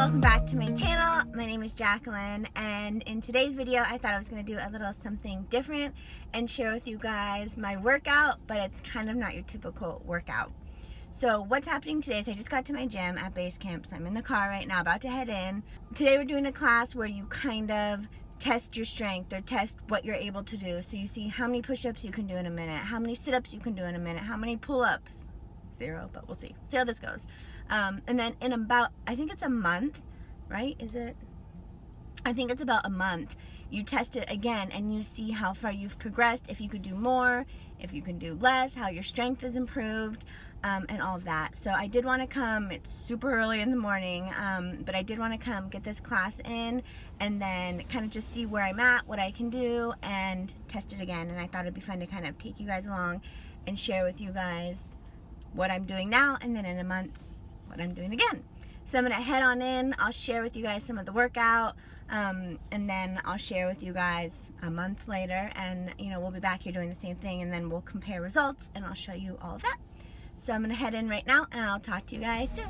welcome back to my channel. My name is Jacqueline, and in today's video I thought I was going to do a little something different and share with you guys my workout, but it's kind of not your typical workout. So what's happening today is I just got to my gym at Basecamp, so I'm in the car right now about to head in. Today we're doing a class where you kind of test your strength or test what you're able to do. So you see how many push-ups you can do in a minute, how many sit-ups you can do in a minute, how many pull-ups. 0, but we'll see how this goes. And then in about, I think it's a month, right? Is it? I think it's about a month. You test it again and you see how far you've progressed, if you could do more, if you can do less, how your strength is improved, and all of that. So I did want to come, it's super early in the morning, but I did want to come get this class in and then kind of just see where I'm at, what I can do, and test it again. And I thought it'd be fun to kind of take you guys along and share with you guys what I'm doing now, and then in a month what I'm doing again. So I'm gonna head on in, I'll share with you guys some of the workout, and then I'll share with you guys a month later, and you know, we'll be back here doing the same thing, and then we'll compare results and I'll show you all of that. So I'm gonna head in right now and I'll talk to you guys soon.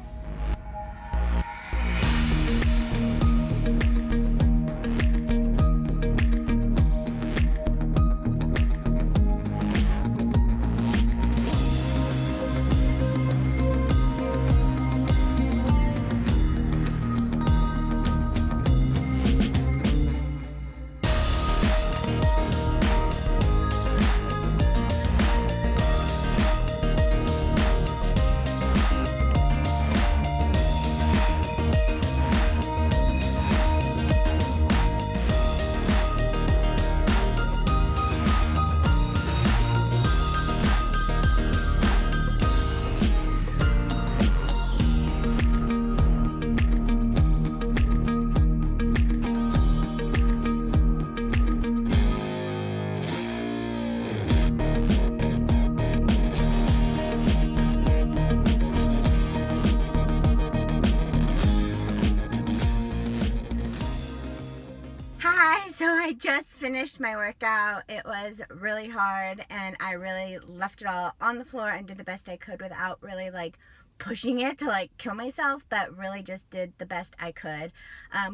So I just finished my workout. It was really hard and I really left it all on the floor and did the best I could without really like pushing it to like kill myself, but really just did the best I could,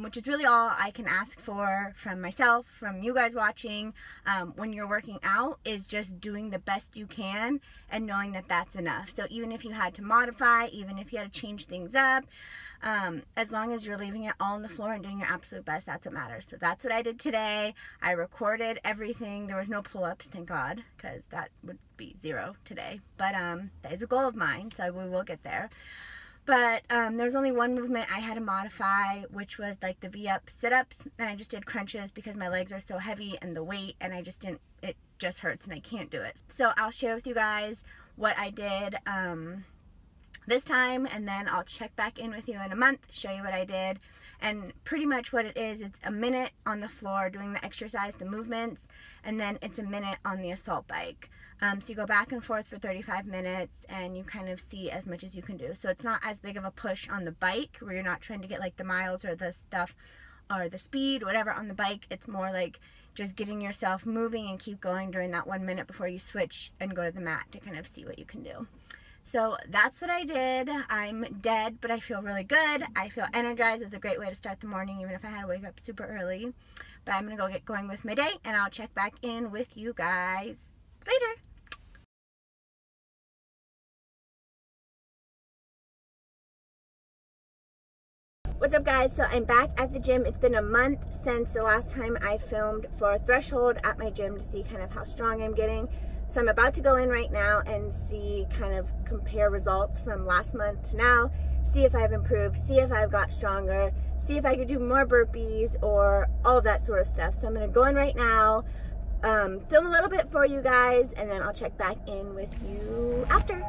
which is really all I can ask for from myself, from you guys watching. When you're working out, is just doing the best you can and knowing that that's enough. So even if you had to modify, even if you had to change things up, as long as you're leaving it all on the floor and doing your absolute best, that's what matters. So that's what I did today. I recorded everything. There was no pull-ups, thank God, because that would be 0 today. But that is a goal of mine, so we will get there. But there's only one movement I had to modify, which was like the V-up sit-ups, and I just did crunches because my legs are so heavy and the weight, and I just didn't, it just hurts and I can't do it. So I'll share with you guys what I did this time, and then I'll check back in with you in a month, show you what I did. And pretty much what it is, it's a minute on the floor doing the exercise, the movements, and then it's a minute on the assault bike. So you go back and forth for 35 minutes and you kind of see as much as you can do. So it's not as big of a push on the bike where you're not trying to get like the miles or the stuff or the speed, whatever on the bike. It's more like just getting yourself moving and keep going during that 1 minute before you switch and go to the mat to kind of see what you can do. So that's what I did. I'm dead, but I feel really good. I feel energized. It's a great way to start the morning, even if I had to wake up super early. But I'm going to go get going with my day, and I'll check back in with you guys later. What's up, guys? So I'm back at the gym. It's been a month since the last time I filmed for Threshold at my gym to see kind of how strong I'm getting. So I'm about to go in right now and see, kind of compare results from last month to now, see if I've improved, see if I've got stronger, see if I could do more burpees or all of that sort of stuff. So I'm gonna go in right now, film a little bit for you guys, and then I'll check back in with you after.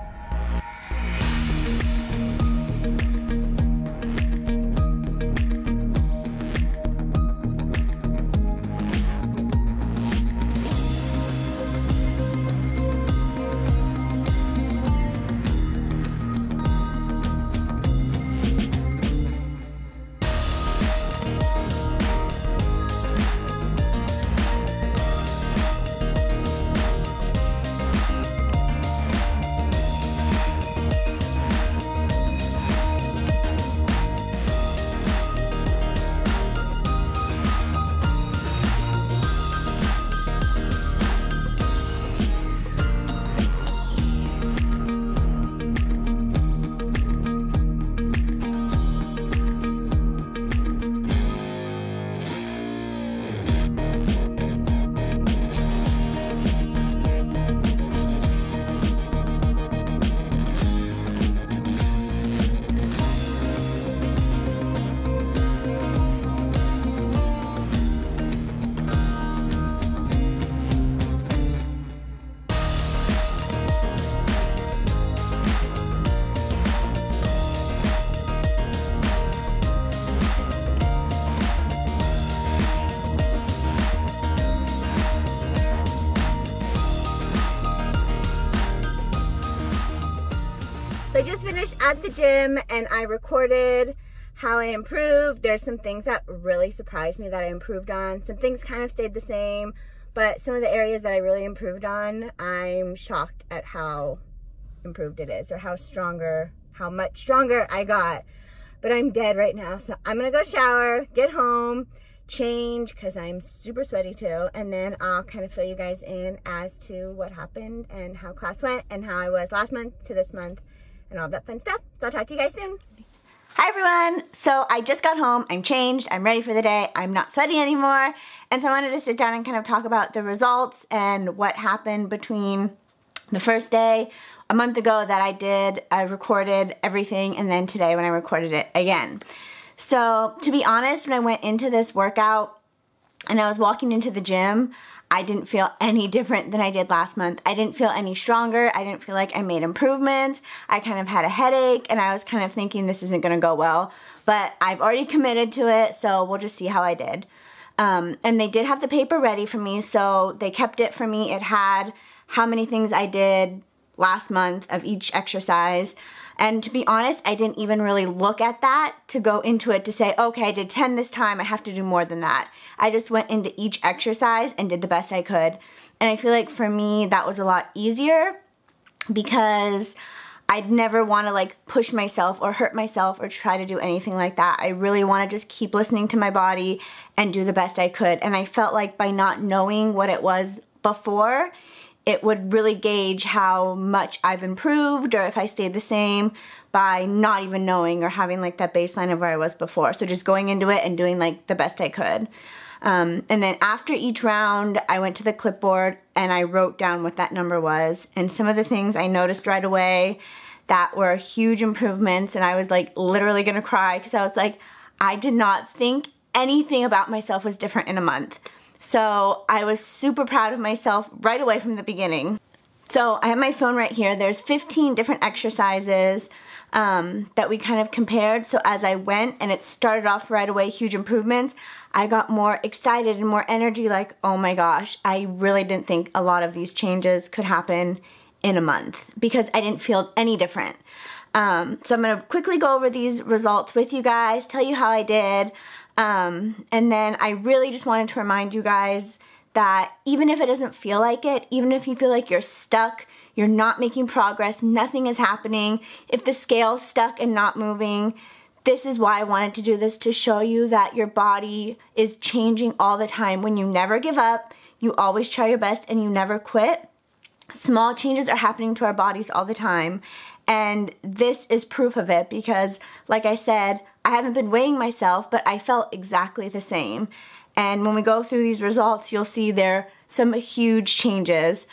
finished at the gym and I recorded how I improved. There's some things that really surprised me that I improved on. Some things kind of stayed the same, but some of the areas that I really improved on, I'm shocked at how improved it is, or how much stronger I got. But I'm dead right now, so I'm gonna go shower, get home, change, because I'm super sweaty too, and then I'll kind of fill you guys in as to what happened and how class went and how I was last month to this month and all that fun stuff. So I'll talk to you guys soon. Hi everyone! So I just got home, I'm changed, I'm ready for the day, I'm not sweaty anymore, and so I wanted to sit down and kind of talk about the results and what happened between the first day a month ago that I recorded everything, and then today when I recorded it again. So to be honest, when I went into this workout and I was walking into the gym, I didn't feel any different than I did last month. I didn't feel any stronger. I didn't feel like I made improvements. I kind of had a headache and I was kind of thinking this isn't gonna go well, but I've already committed to it, so we'll just see how I did. And they did have the paper ready for me, so they kept it for me. It had how many things I did last month of each exercise. And to be honest, I didn't even really look at that to go into it to say, okay, I did 10 this time, I have to do more than that. I just went into each exercise and did the best I could. And I feel like for me, that was a lot easier because I'd never want to like push myself or hurt myself or try to do anything like that. I really want to just keep listening to my body and do the best I could. And I felt like by not knowing what it was before, it would really gauge how much I've improved or if I stayed the same by not even knowing or having like that baseline of where I was before. So just going into it and doing like the best I could. And then after each round, I went to the clipboard and I wrote down what that number was. And some of the things I noticed right away that were huge improvements, and I was like literally gonna cry because I was like, I did not think anything about myself was different in a month. So I was super proud of myself right away from the beginning. So I have my phone right here. There's 15 different exercises that we kind of compared. So as I went and it started off right away, huge improvements, I got more excited and more energy, like, oh my gosh, I really didn't think a lot of these changes could happen in a month because I didn't feel any different. So I'm gonna quickly go over these results with you guys, tell you how I did, and then I really just wanted to remind you guys that even if it doesn't feel like it, even if you feel like you're stuck, you're not making progress, nothing is happening, if the scale's stuck and not moving, this is why I wanted to do this, to show you that your body is changing all the time. When you never give up, you always try your best and you never quit, small changes are happening to our bodies all the time. And this is proof of it because, like I said, I haven't been weighing myself, but I felt exactly the same. And when we go through these results, you'll see there are some huge changes.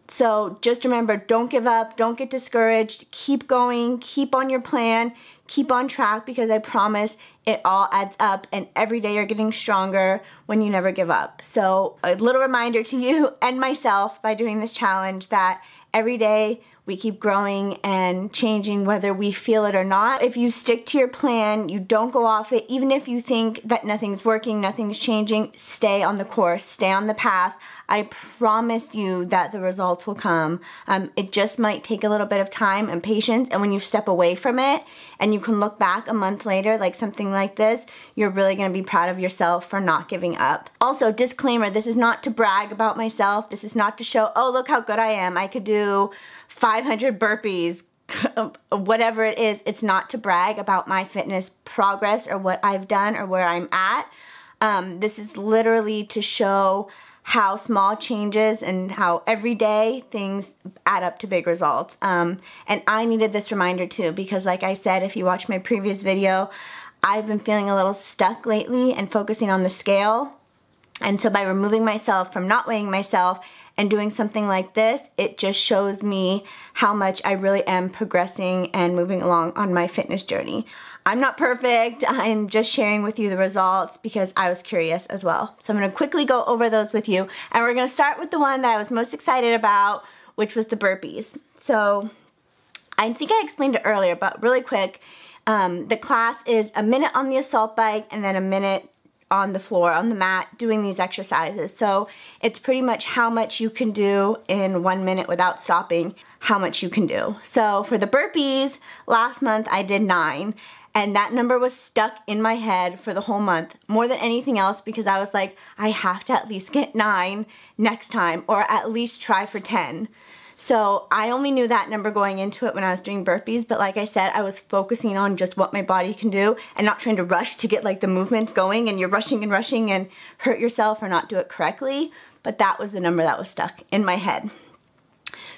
So just remember, don't give up, don't get discouraged, keep going, keep on your plan, keep on track, because I promise it all adds up and every day you're getting stronger when you never give up. So a little reminder to you and myself by doing this challenge that every day we keep growing and changing whether we feel it or not. If you stick to your plan, you don't go off it, even if you think that nothing's working, nothing's changing, stay on the course, stay on the path. I promise you that the results will come. It just might take a little bit of time and patience, and when you step away from it and you can look back a month later like something like this, you're really gonna be proud of yourself for not giving up. Also, disclaimer, this is not to brag about myself. This is not to show, oh, look how good I am. I could do 500 burpees, whatever it is. It's not to brag about my fitness progress or what I've done or where I'm at. This is literally to show how small changes and how every day things add up to big results. And I needed this reminder too, because like I said, if you watch my previous video, I've been feeling a little stuck lately and focusing on the scale. And so by removing myself from not weighing myself and doing something like this, it just shows me how much I really am progressing and moving along on my fitness journey. I'm not perfect, I'm just sharing with you the results because I was curious as well. So I'm gonna quickly go over those with you, and we're gonna start with the one that I was most excited about, which was the burpees. So I think I explained it earlier, but really quick, the class is a minute on the assault bike and then a minute on the floor, on the mat, doing these exercises. So it's pretty much how much you can do in 1 minute without stopping, how much you can do. So for the burpees, last month I did 9. And that number was stuck in my head for the whole month, more than anything else, because I was like, I have to at least get 9 next time, or at least try for 10. So I only knew that number going into it when I was doing burpees, but like I said, I was focusing on just what my body can do and not trying to rush to get like the movements going, and you're rushing and hurt yourself or not do it correctly. But that was the number that was stuck in my head.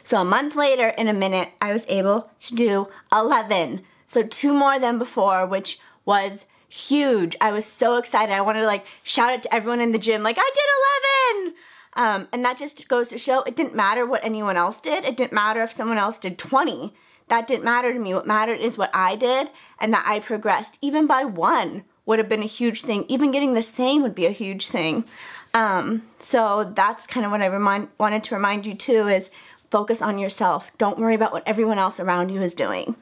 So a month later, in a minute, I was able to do 11. So 2 more than before, which was huge. I was so excited. I wanted to like shout it to everyone in the gym, like, I did 11! And that just goes to show it didn't matter what anyone else did. It didn't matter if someone else did 20. That didn't matter to me. What mattered is what I did and that I progressed. Even by 1 would have been a huge thing. Even getting the same would be a huge thing. So that's kind of what I wanted to remind you too, is focus on yourself. Don't worry about what everyone else around you is doing.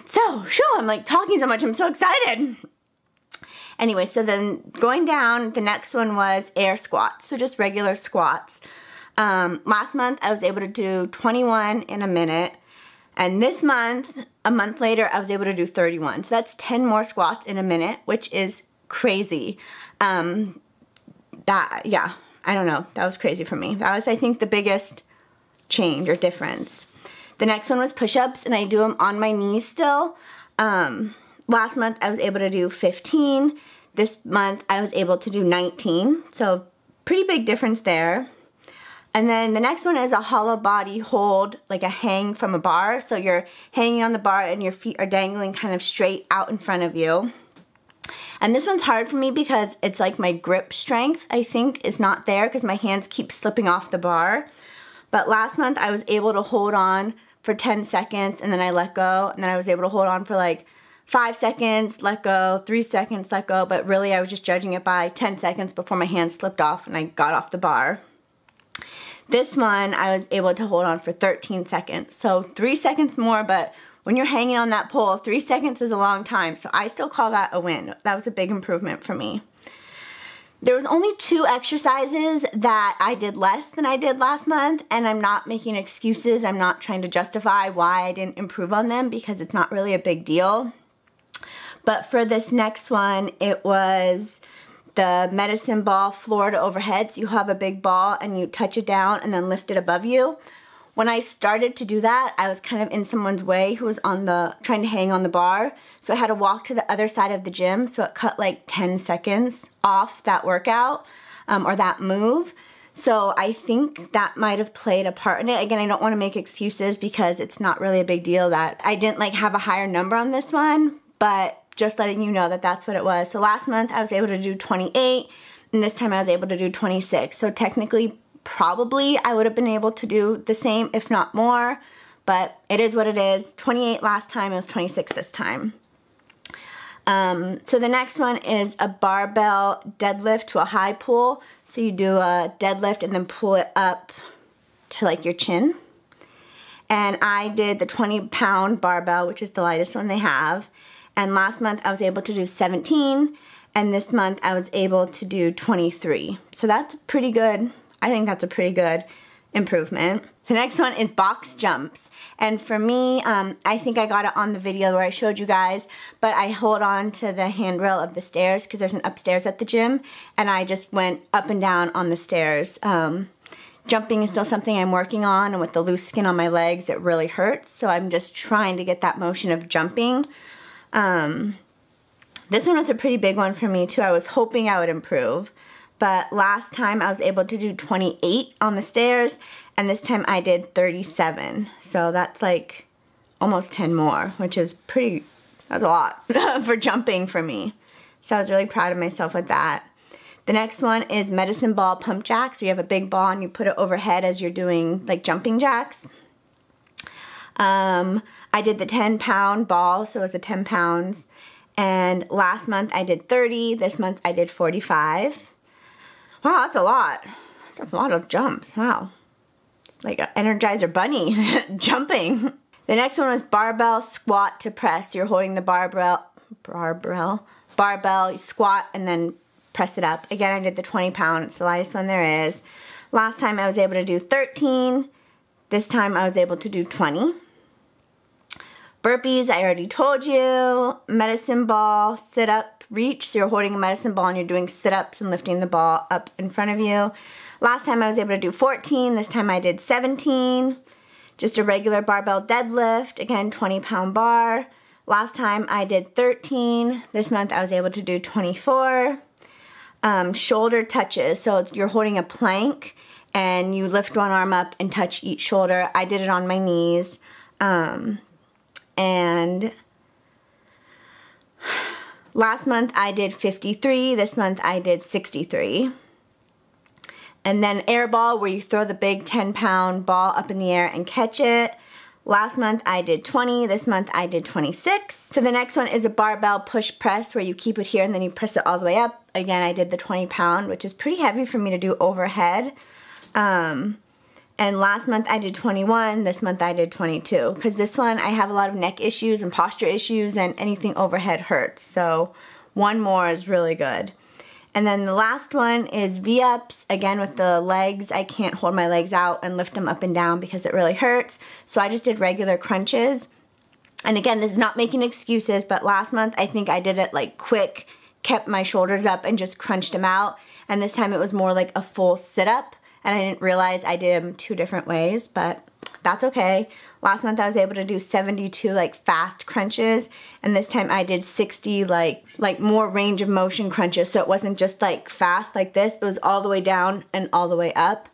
So, I'm like talking so much, I'm so excited. Anyway, so then going down, the next one was air squats, so just regular squats. Last month, I was able to do 21 in a minute, and this month, a month later, I was able to do 31. So that's 10 more squats in a minute, which is crazy. Yeah, I don't know, that was crazy for me. That was, I think, the biggest change or difference. The next one was push-ups, and I do them on my knees still. Last month, I was able to do 15. This month, I was able to do 19. So pretty big difference there. And then the next one is a hollow body hold, like a hang from a bar. So you're hanging on the bar and your feet are dangling kind of straight out in front of you. And this one's hard for me because it's like my grip strength, I think, is not there because my hands keep slipping off the bar. But last month, I was able to hold on for 10 seconds, and then I let go, and then I was able to hold on for like 5 seconds, let go, 3 seconds, let go, but really I was just judging it by 10 seconds before my hand slipped off and I got off the bar. This one, I was able to hold on for 13 seconds, so 3 seconds more, but when you're hanging on that pole, 3 seconds is a long time, so I still call that a win. That was a big improvement for me. There was only 2 exercises that I did less than I did last month, and I'm not making excuses. I'm not trying to justify why I didn't improve on them because it's not really a big deal. But for this next one, it was the medicine ball floor to overhead. So you have a big ball and you touch it down and then lift it above you. When I started to do that, I was kind of in someone's way who was trying to hang on the bar. So I had to walk to the other side of the gym. So it cut like 10 seconds off that workout or that move. So I think that might have played a part in it. Again, I don't want to make excuses because it's not really a big deal that I didn't like have a higher number on this one, but just letting you know that that's what it was. So last month I was able to do 28 and this time I was able to do 26. So technically, probably I would have been able to do the same, if not more, but it is what it is. 28 last time, it was 26 this time. So the next one is a barbell deadlift to a high pull. So you do a deadlift and then pull it up to like your chin. And I did the 20-pound barbell, which is the lightest one they have. And last month I was able to do 17, and this month I was able to do 23. So that's pretty good. I think that's a pretty good improvement. The next one is box jumps. And for me, I think I got it on the video where I showed you guys, but I hold on to the handrail of the stairs because there's an upstairs at the gym, and I just went up and down on the stairs. Jumping is still something I'm working on, and with the loose skin on my legs, it really hurts. So I'm just trying to get that motion of jumping. This one was a pretty big one for me too. I was hoping I would improve. But last time I was able to do 28 on the stairs, and this time I did 37. So that's like almost 10 more, which is that's a lot for jumping for me. So I was really proud of myself with that. The next one is medicine ball pump jacks. So you have a big ball and you put it overhead as you're doing like jumping jacks. I did the 10-pound ball, so it was a 10 pounds. And last month I did 30. This month I did 45. Wow, that's a lot. That's a lot of jumps. Wow. It's like an Energizer Bunny jumping. The next one was barbell squat to press. You're holding the barbell barbell, you squat, and then press it up. Again, I did the 20 pound. It's the lightest one there is. Last time I was able to do 13. This time I was able to do 20. Burpees, I already told you. Medicine ball, sit up, reach. So you're holding a medicine ball and you're doing sit-ups and lifting the ball up in front of you. Last time I was able to do 14. This time I did 17. Just a regular barbell deadlift. Again, 20 pound bar. Last time I did 13. This month I was able to do 24. Shoulder touches. So you're holding a plank and you lift one arm up and touch each shoulder. I did it on my knees. And last month I did 53. This month I did 63. And then air ball, where you throw the big 10 pound ball up in the air and catch it. Last month I did 20. This month I did 26. So the next one is a barbell push press, where you keep it here and then you press it all the way up. Again, I did the 20 pound, which is pretty heavy for me to do overhead. And last month I did 21, this month I did 22. Because this one I have a lot of neck issues and posture issues, and anything overhead hurts. So one more is really good. And then the last one is V-ups. Again, with the legs, I can't hold my legs out and lift them up and down because it really hurts. So I just did regular crunches. And again, this is not making excuses, but last month I think I did it like quick, kept my shoulders up and just crunched them out. And this time it was more like a full sit-up. And I didn't realize I did them 2 different ways, but that's okay. Last month I was able to do 72 like fast crunches, and this time I did 60 like more range of motion crunches. So it wasn't just like fast like this, it was all the way down and all the way up.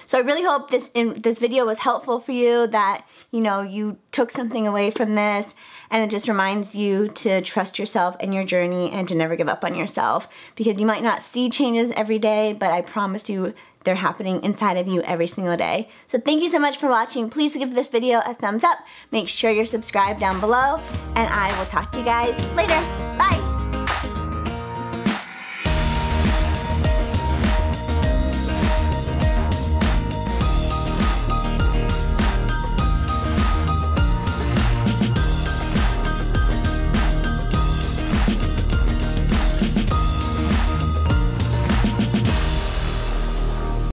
So I really hope this video was helpful for you, that, you know, you took something away from this, and it just reminds you to trust yourself and your journey and to never give up on yourself, because you might not see changes every day, but I promise you they're happening inside of you every single day. So thank you so much for watching. Please give this video a thumbs up. Make sure you're subscribed down below, and I will talk to you guys later. Bye!